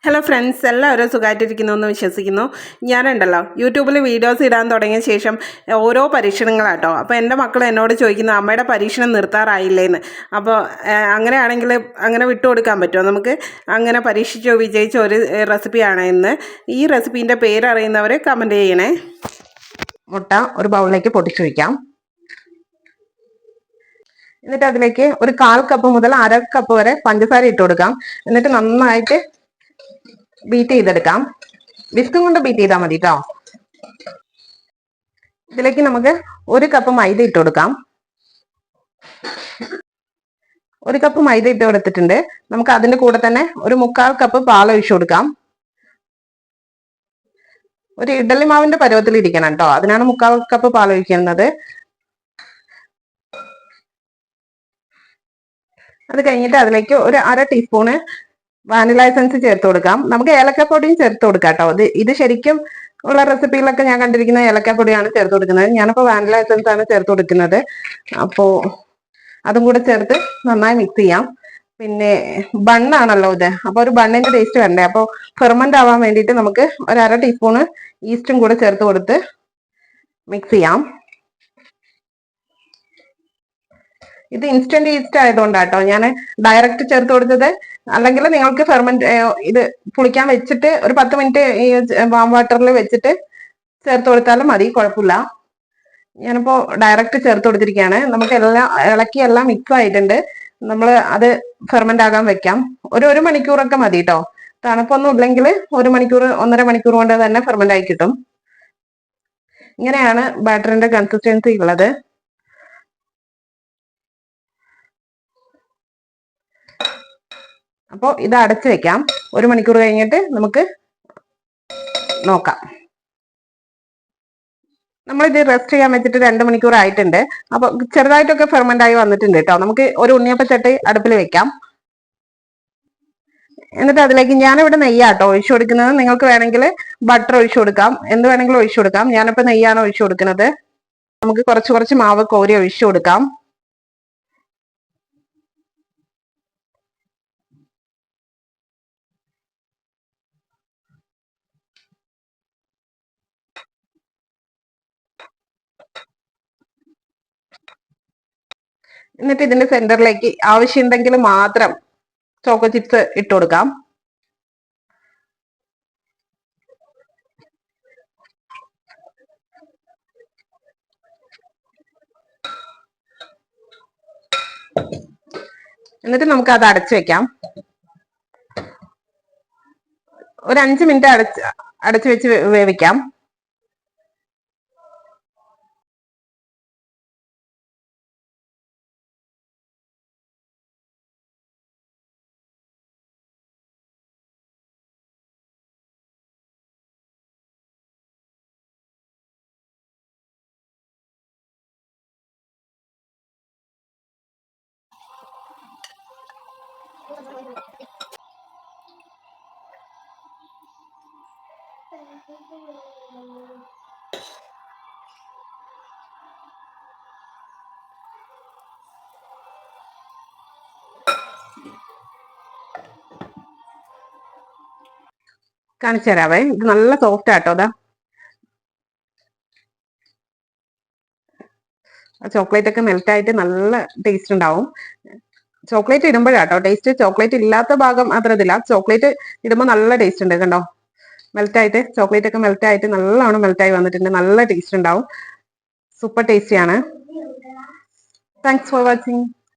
Hello friends, എല്ലാവരും സുഖമായിട്ടിരിക്കുന്നു എന്ന് വിശ്വസിക്കുന്നു. ഞാനുണ്ടല്ലോ യൂട്യൂബിൽ വീഡിയോസ് ഇടാൻ തുടങ്ങിയ ശേഷം ഓരോ പരീക്ഷണങ്ങളാട്ടോ. അപ്പോൾ എൻ്റെ മക്കൾ എന്നോട് ചോദിക്കുന്നു, അമ്മയുടെ പരീക്ഷണം നിർത്താറായില്ലേന്ന്. അപ്പോൾ അങ്ങനെയാണെങ്കിൽ അങ്ങനെ വിട്ടുകൊടുക്കാൻ പറ്റുമോ നമുക്ക്? അങ്ങനെ പരീക്ഷിച്ചോ വിജയിച്ച ഒരു റെസിപ്പിയാണ് ഇന്ന്. ഈ റെസിപ്പീൻ്റെ പേരറിയുന്നവർ കമൻറ്റ് ചെയ്യണേ. മുട്ട ഒരു ബൗളിലേക്ക് പൊട്ടിച്ചു വയ്ക്കാം. എന്നിട്ട് അതിലേക്ക് ഒരു 1/4 കപ്പ് മുതൽ 1/2 കപ്പ് വരെ പഞ്ചസാര ഇട്ട് കൊടുക്കാം. എന്നിട്ട് നന്നായിട്ട് ബീറ്റ് ചെയ്തെടുക്കാം. വിസ്കും കൊണ്ട് ബീറ്റ് ചെയ്താൽ മതി കേട്ടോ. ഇതിലേക്ക് നമുക്ക് 1 കപ്പ് മൈദ ഇട്ട് കൊടുക്കാം. 1 കപ്പ് മൈദ ഇട്ട് കൊടുത്തിട്ടുണ്ട്. നമുക്ക് അതിന്റെ കൂടെ തന്നെ ഒരു 1/4 കപ്പ് പാൽ ഒഴിച്ചു കൊടുക്കാം. ഒരു ഇഡ്ഡലി മാവിന്റെ പരുവത്തിൽ ഇരിക്കണം കേട്ടോ, അതിനാണ് 1/4 കപ്പ് പാൽ ഒഴിക്കുന്നത്. അത് കഴിഞ്ഞിട്ട് അതിലേക്ക് ഒരു 1/2 ടീസ്പൂണ് വാനില എസൻസ് ചേർത്ത് കൊടുക്കാം. നമുക്ക് ഏലക്കപ്പൊടിയും ചേർത്ത് കൊടുക്കാം കേട്ടോ. ഇത് ശരിക്കും ഉള്ള റെസിപ്പിയിലൊക്കെ ഞാൻ കണ്ടിരിക്കുന്ന ഏലക്കപ്പൊടിയാണ് ചേർത്ത് കൊടുക്കുന്നത്. ഞാനിപ്പോൾ വാനില എസൻസ് ആണ് ചേർത്ത് കൊടുക്കുന്നത്. അപ്പോൾ അതും കൂടെ ചേർത്ത് നന്നായി മിക്സ് ചെയ്യാം. പിന്നെ ബണ്ണാണല്ലോ ഇത്, അപ്പോൾ ഒരു ബണ്ണിന്റെ ടേസ്റ്റ് വേണ്ടേ. അപ്പോൾ ഫെർമെന്റ് ആവാൻ വേണ്ടിയിട്ട് നമുക്ക് ഒരു 1/2 ടീസ്പൂണ് ഈസ്റ്റും കൂടെ ചേർത്ത് കൊടുത്ത് മിക്സ് ചെയ്യാം. ഇത് ഇൻസ്റ്റന്റ് ഈസ്റ്റ് ആയതുകൊണ്ടാട്ടോ ഞാൻ ഡയറക്റ്റ് ചേർത്ത് കൊടുത്തത്. അല്ലെങ്കിൽ നിങ്ങൾക്ക് ഇത് പുളിക്കാൻ വെച്ചിട്ട് ഒരു 10 മിനിറ്റ് ഈ വാം വാട്ടറിൽ വെച്ചിട്ട് ചേർത്ത് കൊടുത്താലും മതി, കുഴപ്പമില്ല. ഞാനിപ്പോ ഡയറക്റ്റ് ചേർത്ത് കൊടുത്തിരിക്കുകയാണ്. നമുക്ക് എല്ലാം മിക്സ് ആയിട്ടുണ്ട്. നമ്മൾ അത് ഫെർമെന്റ് ആകാൻ വെക്കാം. ഒരു മണിക്കൂറൊക്കെ മതി കേട്ടോ. തണുപ്പൊന്നും ഇല്ലെങ്കിൽ 1 മണിക്കൂർ 1.5 മണിക്കൂർ കൊണ്ട് തന്നെ ഫെർമെന്റ് ആയി കിട്ടും. ഇങ്ങനെയാണ് ബാറ്ററിന്റെ കൺസിസ്റ്റൻസി ഉള്ളത്. അപ്പോൾ ഇത് അടച്ചു വെക്കാം. 1 മണിക്കൂർ കഴിഞ്ഞിട്ട് നമുക്ക് നോക്കാം. നമ്മളിത് റെസ്റ്റ് ചെയ്യാൻ വെച്ചിട്ട് 2 മണിക്കൂർ ആയിട്ടുണ്ട്. അപ്പൊ ചെറുതായിട്ടൊക്കെ ഫെർമെന്റ് ആയി വന്നിട്ടുണ്ട് കേട്ടോ. നമുക്ക് ഒരു ഉണ്ണിയപ്പച്ചട്ടി അടുപ്പിൽ വെക്കാം. എന്നിട്ട് അതിലേക്ക് ഞാനിവിടെ നെയ്യാട്ടോ ഒഴിച്ചു കൊടുക്കുന്നത്. നിങ്ങൾക്ക് വേണമെങ്കിൽ ബട്ടർ ഒഴിച്ചു കൊടുക്കാം, എന്ത് വേണമെങ്കിലും ഒഴിച്ചു കൊടുക്കാം. ഞാനിപ്പോ നെയ്യാണ് ഒഴിച്ചു കൊടുക്കുന്നത്. നമുക്ക് കുറച്ച് മാവ് കോരി ഒഴിച്ചു കൊടുക്കാം. എന്നിട്ട് ഇതിന്റെ സെന്ററിലേക്ക് ആവശ്യമുണ്ടെങ്കിൽ മാത്രം ചോക്കോ ചിപ്സ് ഇട്ട് കൊടുക്കാം. എന്നിട്ട് നമുക്ക് അത് അടച്ചു വെക്കാം. ഒരു 5 മിനിറ്റ് അടച്ചു വെച്ച് വേവിക്കാം. കാണിച്ചു തരാവേ. ഇത് നല്ല സോഫ്റ്റ് ആട്ടോ. അതാ ചോക്ലേറ്റ് ഒക്കെ മെൽറ്റ് ആയിട്ട് നല്ല ടേസ്റ്റ് ഉണ്ടാവും. Chocolate ഇടുമ്പോഴാട്ടോ taste. ചോക്ലേറ്റ് ഇല്ലാത്ത ഭാഗം അത്ര ഇതില്ല. ചോക്ലേറ്റ് ഇടുമ്പോൾ നല്ല ടേസ്റ്റ് ഉണ്ട്. കണ്ടോ, മെൽറ്റ് ആയിട്ട് ചോക്ലേറ്റ് ഒക്കെ മെൽറ്റ് ആയിട്ട് നല്ലോണം മെൽറ്റ് ആയി വന്നിട്ടുണ്ട്. നല്ല ടേസ്റ്റ് ഉണ്ടാവും. സൂപ്പർ ടേസ്റ്റിയാണ്. Thanks for watching.